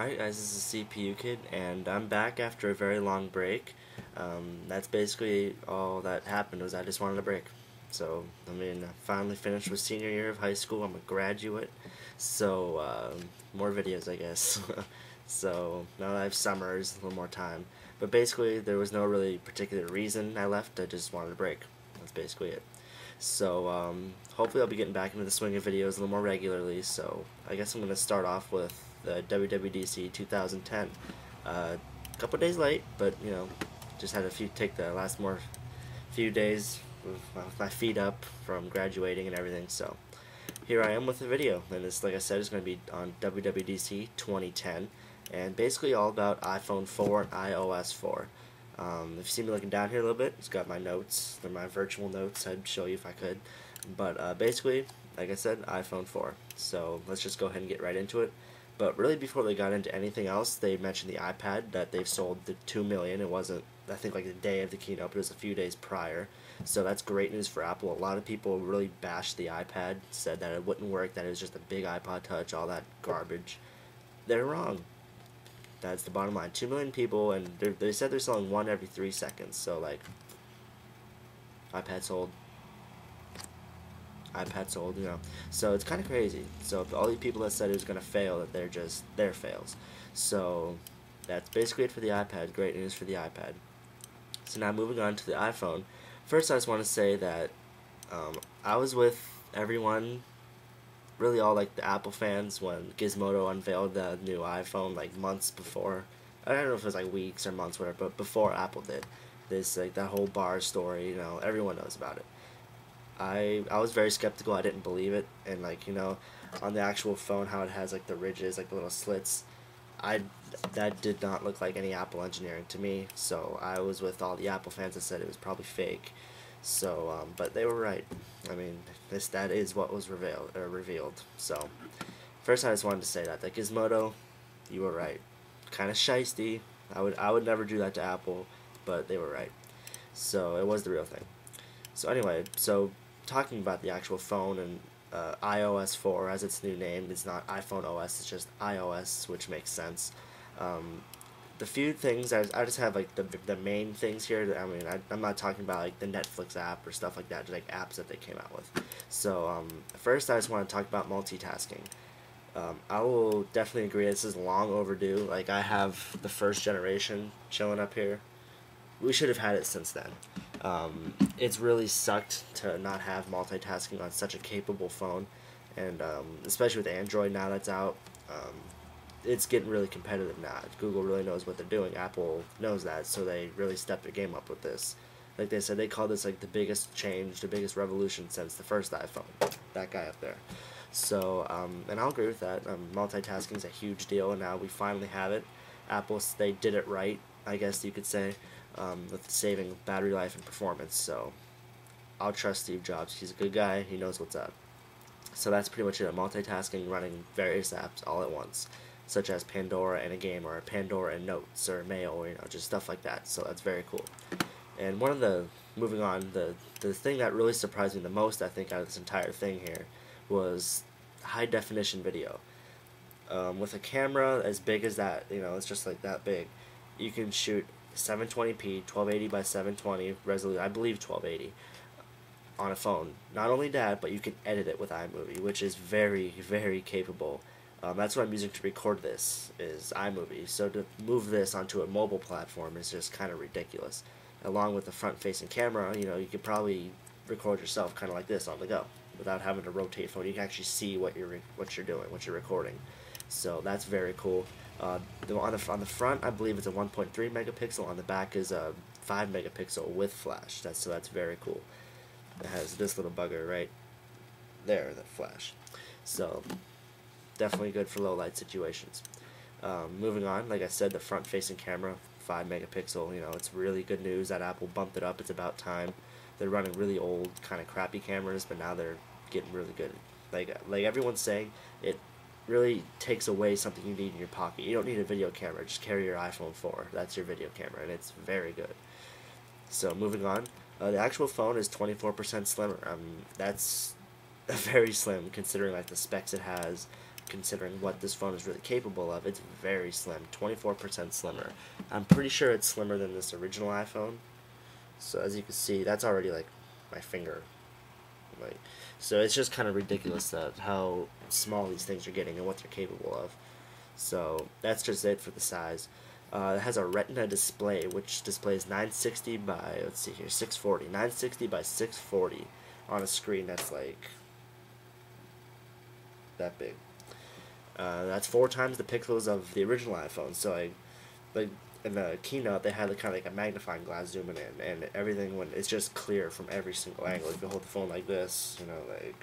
Alright guys, this is CPU Kid, and I'm back after a very long break. That's basically all that happened, was I just wanted a break. So, I finally finished with senior year of high school. I'm a graduate, so more videos, I guess. So, now that I have summers, a little more time. But basically, there was no really particular reason I left, I just wanted a break. That's basically it. So, hopefully I'll be getting back into the swing of videos a little more regularly, so I guess I'm going to start off with the WWDC 2010. A couple days late, but, just had take the last few days with my feet up from graduating and everything, so here I am with the video, and it's, like I said, it's going to be on WWDC 2010, and basically all about iPhone 4 and iOS 4. If you see me looking down here a little bit, it's got my notes. They're my virtual notes. I'd show you if I could. But basically, like I said, iPhone 4. So let's just go ahead and get right into it. But really, before they got into anything else, they mentioned the iPad, that they've sold the 2 million. It wasn't, I think, like the day of the keynote, but it was a few days prior. So that's great news for Apple. A lot of people really bashed the iPad, said that it wouldn't work, that it was just a big iPod Touch, all that garbage. They're wrong. That's the bottom line. 2 million people, and they said they're selling one every 3 seconds. So, like, iPad sold, So it's kind of crazy. So all the people that said it was going to fail, that they're fails. So that's basically it for the iPad. Great news for the iPad. So now moving on to the iPhone. First, I just want to say that I was with everyone, really all like the Apple fans, when Gizmodo unveiled the new iPhone, like months before. I don't know if it was like weeks or months, whatever, but before Apple did. This, like, that whole bar story, everyone knows about it. I was very skeptical. I didn't believe it, and, like, on the actual phone, how it has like the ridges, like the little slits, that did not look like any Apple engineering to me. So I was with all the Apple fans that said it was probably fake. So, but they were right. I mean, that is what was revealed. So, first I just wanted to say that Gizmodo, you were right. Kind of shiesty. I would never do that to Apple, but they were right. So it was the real thing. So anyway, talking about the actual phone and iOS 4 as its new name, it's not iPhone OS, it's just iOS, which makes sense. The few things, I just have like the main things here. I'm not talking about like the Netflix app or stuff like that, just like apps that they came out with. So first I just want to talk about multitasking. I will definitely agree, this is long overdue. Like, I have the first generation chilling up here. We should have had it since then. It's really sucked to not have multitasking on such a capable phone, and especially with Android now that's out. It's getting really competitive now. Google really knows what they're doing. Apple knows that, so they really stepped their game up with this. Like they said, they call this like the biggest change, the biggest revolution since the first iPhone. That guy up there. So, and I'll agree with that. Multitasking is a huge deal, and now we finally have it. Apple, they did it right, I guess you could say, with saving battery life and performance. So, I'll trust Steve Jobs. He's a good guy. He knows what's up. So that's pretty much it. Multitasking, running various apps all at once, such as Pandora and a game, or Pandora and Notes, or Mail, or just stuff like that. So that's very cool. And moving on, the thing that really surprised me the most, I think, out of this entire thing here, was high definition video. With a camera as big as that, it's just like that big, you can shoot 720p, 1280 by 720 resolution, I believe 1280, on a phone. Not only that, but you can edit it with iMovie, which is very, very capable. That's what I'm using to record this, is iMovie. So to move this onto a mobile platform is just kind of ridiculous. Along with the front-facing camera, you could probably record yourself kind of like this on the go, without having to rotate phone. You can actually see what you're doing, what you're recording. So that's very cool. On the front, I believe it's a 1.3 megapixel. On the back is a 5 megapixel with flash. So that's very cool. It has this little bugger right there, the flash. So definitely good for low light situations. Moving on, like I said, the front-facing camera, 5 megapixel. It's really good news that Apple bumped it up. It's about time. They're running really old, kind of crappy cameras, but now they're getting really good. Like everyone's saying, it really takes away something you need in your pocket. You don't need a video camera. Just carry your iPhone 4. That's your video camera, and it's very good. So moving on, the actual phone is 24% slimmer. That's very slim considering like the specs it has, considering what this phone is really capable of. It's very slim, 24% slimmer. I'm pretty sure it's slimmer than this original iPhone. So as you can see, that's already like my finger. Like, so it's just kind of ridiculous that how small these things are getting and what they're capable of. So that's just it for the size. It has a Retina display, which displays 960 by, let's see here, 640. 960 by 640 on a screen that's like that big. That's 4 times the pixels of the original iPhone. So like in the keynote, they had kind of like a magnifying glass zooming in, and everything it's just clear from every single angle. If you hold the phone like this, you know, like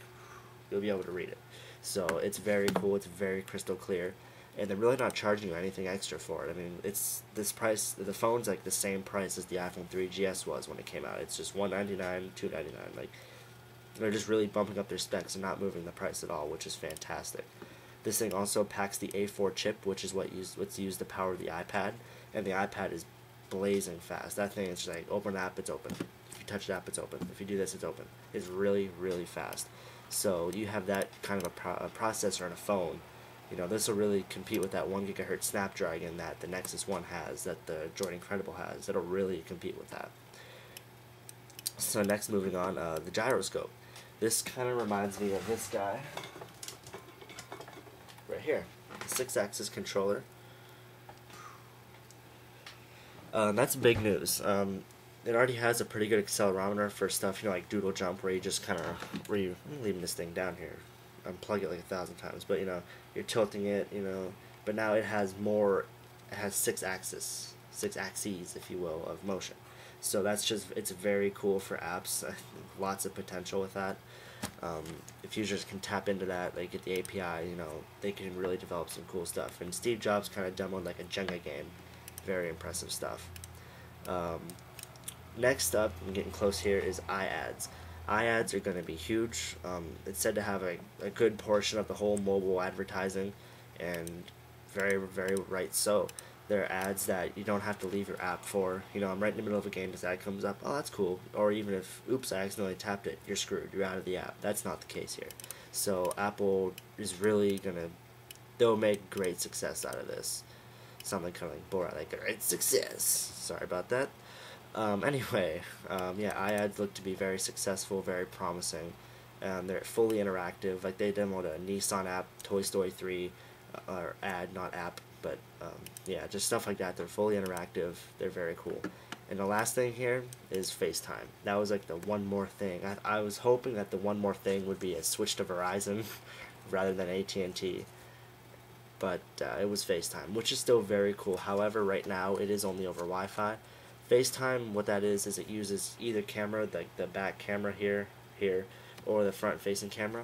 you'll be able to read it. So it's very cool. It's very crystal clear, and they're really not charging you anything extra for it. I mean, it's this price. The phone's like the same price as the iPhone 3GS was when it came out. It's just $199, $299. Like, they're just really bumping up their specs and not moving the price at all, which is fantastic. This thing also packs the A4 chip, which is what's used to power the iPad, and the iPad is blazing fast. That thing is just like, open an app, it's open. If you touch the app, it's open. If you do this, it's open. It's really, really fast. So you have that kind of a processor in a phone. You know, this will really compete with that 1 GHz Snapdragon that the Nexus 1 has, that the Droid Incredible has. It'll really compete with that. So next, moving on, the gyroscope. This kind of reminds me of this guy right here, 6-axis controller. That's big news. It already has a pretty good accelerometer for stuff, you know, like doodle jump, where you just kind of, I'm leaving this thing down here, unplug it like 1,000 times, but you know, you're tilting it, you know, but now it has 6 axes, if you will, of motion. So it's very cool for apps. Lots of potential with that. If users can tap into that, like get the API, you know, they can really develop some cool stuff. And Steve Jobs kind of demoed like a Jenga game. Very impressive stuff. Next up, I'm getting close here, is iAds. iAds are going to be huge. It's said to have a good portion of the whole mobile advertising, and very, very right so. There are ads that you don't have to leave your app for. You know, I'm right in the middle of a game, this ad comes up, oh, that's cool. Or even if, oops, I accidentally tapped it, you're screwed, you're out of the app. That's not the case here. So Apple is really they'll make great success out of this. Something kind of like Borat, like great success. Sorry about that. Anyway, yeah, iAds look to be very successful, very promising. They're fully interactive. Like, they demoed a Nissan app, Toy Story 3, or ad, not app, but yeah, just stuff like that. They're fully interactive. They're very cool. And the last thing here is FaceTime. That was like the one more thing. I was hoping that the one more thing would be a switch to Verizon rather than AT&T. But it was FaceTime, which is still very cool. However, right now it is only over Wi-Fi. FaceTime, what that is it uses either camera, like the back camera here, or the front-facing camera,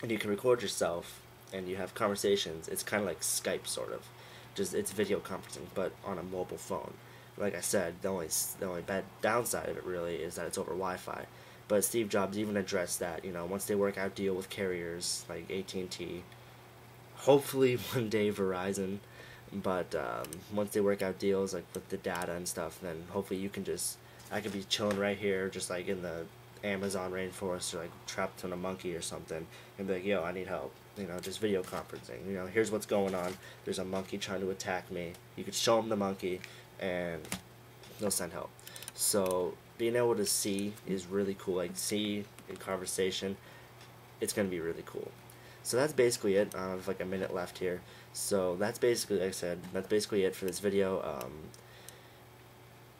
and you can record yourself, and you have conversations. It's kind of like Skype, sort of. Just it's video conferencing, but on a mobile phone. Like I said, the only bad downside of it really is that it's over Wi-Fi. But Steve Jobs even addressed that. You know, once they work out deal with carriers like AT&T. Hopefully one day Verizon, but once they work out deals like with the data and stuff, then hopefully I could be chilling right here, just like in the Amazon rainforest, or like trapped on a monkey or something, and be like, yo, I need help. You know, just video conferencing. You know, here's what's going on. There's a monkey trying to attack me. You could show them the monkey, and they'll send help. So being able to see is really cool. Like, see in conversation, it's gonna be really cool. So that's basically it. I have like a minute left here. So that's basically, like I said, that's basically it for this video.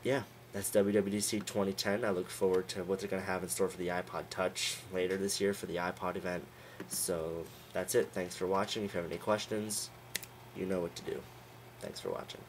Yeah, that's WWDC 2010. I look forward to what they're going to have in store for the iPod Touch later this year for the iPod event. So that's it. Thanks for watching. If you have any questions, you know what to do. Thanks for watching.